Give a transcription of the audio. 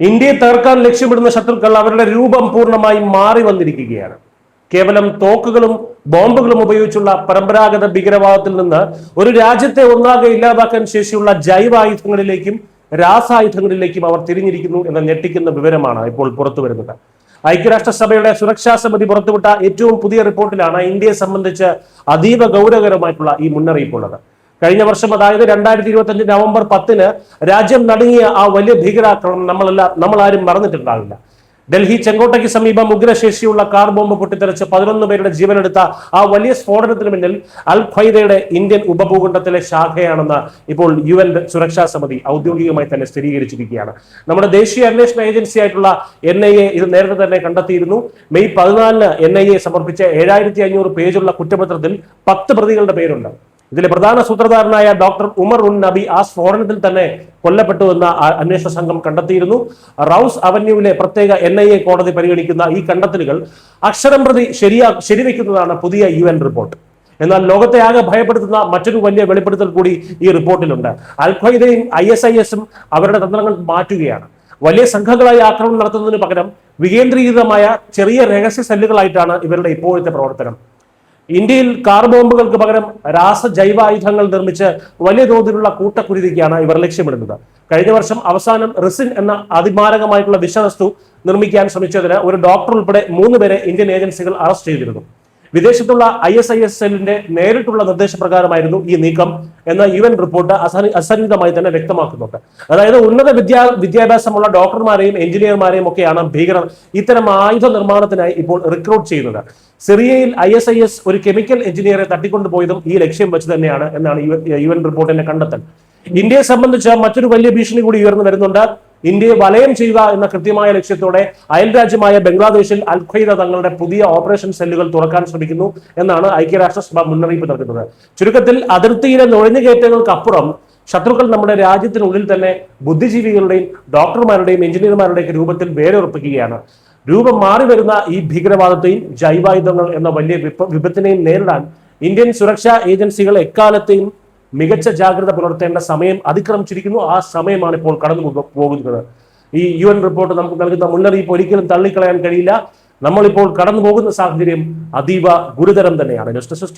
ഇന്ത്യയെ തകർക്കാൻ ലക്ഷ്യമിടുന്ന ശത്രുക്കൾ അവരുടെ രൂപം പൂർണ്ണമായി മാറി വന്നിരിക്കുകയാണ്. കേവലം തോക്കുകളും ബോംബുകളും ഉപയോഗിച്ചുള്ള പരമ്പരാഗത ഭീകരവാദത്തിൽ നിന്ന് ഒരു രാജ്യത്തെ ഒന്നാകെ ഇല്ലാതാക്കാൻ ശേഷിയുള്ള ജൈവായുധങ്ങളിലേക്കും രാസായുധങ്ങളിലേക്കും അവർ തിരിഞ്ഞിരിക്കുന്നു എന്ന ഞെട്ടിക്കുന്ന വിവരമാണ് ഇപ്പോൾ പുറത്തു വരുന്നത്. ഐക്യരാഷ്ട്രസഭയുടെ സുരക്ഷാ സമിതി പുറത്തുവിട്ട ഏറ്റവും പുതിയ റിപ്പോർട്ടിലാണ് ഇന്ത്യയെ സംബന്ധിച്ച് അതീവ ഗൗരവകരമായിട്ടുള്ള ഈ മുന്നറിയിപ്പുള്ളത്. കഴിഞ്ഞ വർഷം, അതായത് 2025 നവംബർ 10 രാജ്യം നടുങ്ങിയ ആ വലിയ ഭീകരാക്രമണം നമ്മളാരും മറന്നിട്ടുണ്ടാവില്ല. ഡൽഹി ചെങ്കോട്ടയ്ക്ക് സമീപം ഉഗ്രശേഷിയുള്ള കാർ ബോംബ് പൊട്ടിത്തെറിച്ച് 11 പേരുടെ ജീവനെടുത്ത ആ വലിയ സ്ഫോടനത്തിന് പിന്നിൽ അൽ ഖ്വയ്ദയുടെ ഇന്ത്യൻ ഉപഭൂഖണ്ഡത്തിലെ ശാഖയാണെന്ന് ഇപ്പോൾ UN സുരക്ഷാ സമിതി ഔദ്യോഗികമായി തന്നെ സ്ഥിരീകരിച്ചിരിക്കുകയാണ്. നമ്മുടെ ദേശീയ അന്വേഷണ ഏജൻസി ആയിട്ടുള്ള NIA ഇത് നേരത്തെ തന്നെ കണ്ടെത്തിയിരുന്നു. മെയ് 14 NIA സമർപ്പിച്ച 7500 പേജുള്ള കുറ്റപത്രത്തിൽ 10 പ്രതികളുടെ പേരുണ്ട്. ഇതിലെ പ്രധാന സൂത്രധാരനായ ഡോക്ടർ ഉമർ ഉൻ നബി ആ സ്ഫോടനത്തിൽ തന്നെ കൊല്ലപ്പെട്ടു എന്ന അന്വേഷണ സംഘം കണ്ടെത്തിയിരുന്നു. റൌസ് അവന്യൂവിലെ പ്രത്യേക NIA കോടതി പരിഗണിക്കുന്ന ഈ കണ്ടെത്തലുകൾ അക്ഷരം പ്രതി ശരിവെക്കുന്നതാണ് പുതിയ UN റിപ്പോർട്ട്. എന്നാൽ ലോകത്തെ ആകെ ഭയപ്പെടുത്തുന്ന മറ്റൊരു വലിയ വെളിപ്പെടുത്തൽ കൂടി ഈ റിപ്പോർട്ടിലുണ്ട്. അൽ ഖ്വയ്ദയും ISIS-ഉം അവരുടെ തന്ത്രങ്ങൾ മാറ്റുകയാണ്. വലിയ സംഘങ്ങളായി ആക്രമണം നടത്തുന്നതിന് പകരം വികേന്ദ്രീകൃതമായ ചെറിയ രഹസ്യ സെല്ലുകളായിട്ടാണ് ഇവരുടെ ഇപ്പോഴത്തെ പ്രവർത്തനം. ഇന്ത്യയിൽ കാർ ബോംബുകൾക്ക് പകരം ജൈവായുധങ്ങൾ നിർമ്മിച്ച് വലിയ തോതിലുള്ള കൂട്ടക്കുരുതിക്കാണ് ഇവർ ലക്ഷ്യമിടുന്നത്. കഴിഞ്ഞ വർഷം അവസാനം റിസിൻ എന്ന അതിമാരകമായിട്ടുള്ള വിഷവസ്തു നിർമ്മിക്കാൻ ശ്രമിച്ചതിന് ഒരു ഡോക്ടർ ഉൾപ്പെടെ 3 പേരെ ഇന്ത്യൻ ഏജൻസികൾ അറസ്റ്റ് ചെയ്തിരുന്നു. വിദേശത്തുള്ള ISIS സെല്ലിന്റെ നേരിട്ടുള്ള നിർദ്ദേശപ്രകാരമായിരുന്നു ഈ നീക്കം എന്ന UN റിപ്പോർട്ട് അസന്നിഗ്ധമായി തന്നെ വ്യക്തമാക്കുന്നുണ്ട്. അതായത് ഉന്നത വിദ്യാഭ്യാസമുള്ള ഡോക്ടർമാരെയും എഞ്ചിനീയർമാരെയും ഒക്കെയാണ് ഭീകരർ ഇത്തരം ആയുധ നിർമ്മാണത്തിനായി ഇപ്പോൾ റിക്രൂട്ട് ചെയ്യുന്നത്. സിറിയയിൽ ISIS ഒരു കെമിക്കൽ എഞ്ചിനീയറെ തട്ടിക്കൊണ്ടുപോയതും ഈ ലക്ഷ്യം വെച്ച് തന്നെയാണ് എന്നാണ് UN റിപ്പോർട്ടിന്റെ കണ്ടെത്തൽ. ഇന്ത്യയെ സംബന്ധിച്ച് മറ്റൊരു വലിയ ഭീഷണി കൂടി ഉയർന്നു വരുന്നുണ്ട്. ഇന്ത്യയെ വലയം ചെയ്യുക എന്ന കൃത്യമായ ലക്ഷ്യത്തോടെ അയൽരാജ്യമായ ബംഗ്ലാദേശിൽ അൽ ഖ്വയ്ദ തങ്ങളുടെ പുതിയ ഓപ്പറേഷൻ സെല്ലുകൾ തുറക്കാൻ ശ്രമിക്കുന്നു എന്നാണ് ഐക്യരാഷ്ട്രസഭ മുന്നറിയിപ്പ് നൽകുന്നത്. ചുരുക്കത്തിൽ അതിർത്തിയിലെ നുഴഞ്ഞുകയറ്റങ്ങൾക്കപ്പുറം ശത്രുക്കൾ നമ്മുടെ രാജ്യത്തിനുള്ളിൽ തന്നെ ബുദ്ധിജീവികളുടെയും ഡോക്ടർമാരുടെയും എഞ്ചിനീയർമാരുടെയും രൂപത്തിൽ വേരൊറപ്പിക്കുകയാണ്. രൂപം മാറി വരുന്ന ഈ ഭീകരവാദത്തെയും ജൈവായുധങ്ങൾ എന്ന വലിയ വിപത്തിനെയും നേരിടാൻ ഇന്ത്യൻ സുരക്ഷാ ഏജൻസികൾ എക്കാലത്തെയും മികച്ച ജാഗ്രത പുലർത്തേണ്ട സമയം അതിക്രമിച്ചിരിക്കുന്നു. ആ സമയമാണ് ഇപ്പോൾ കടന്നു പോകുന്നത്. ഈ UN റിപ്പോർട്ട് നമുക്ക് നൽകുന്ന മുന്നറിയിപ്പ് ഒരിക്കലും തള്ളിക്കളയാൻ കഴിയില്ല. നമ്മളിപ്പോൾ കടന്നു പോകുന്ന സാഹചര്യം അതീവ ഗുരുതരം തന്നെയാണ്. News desk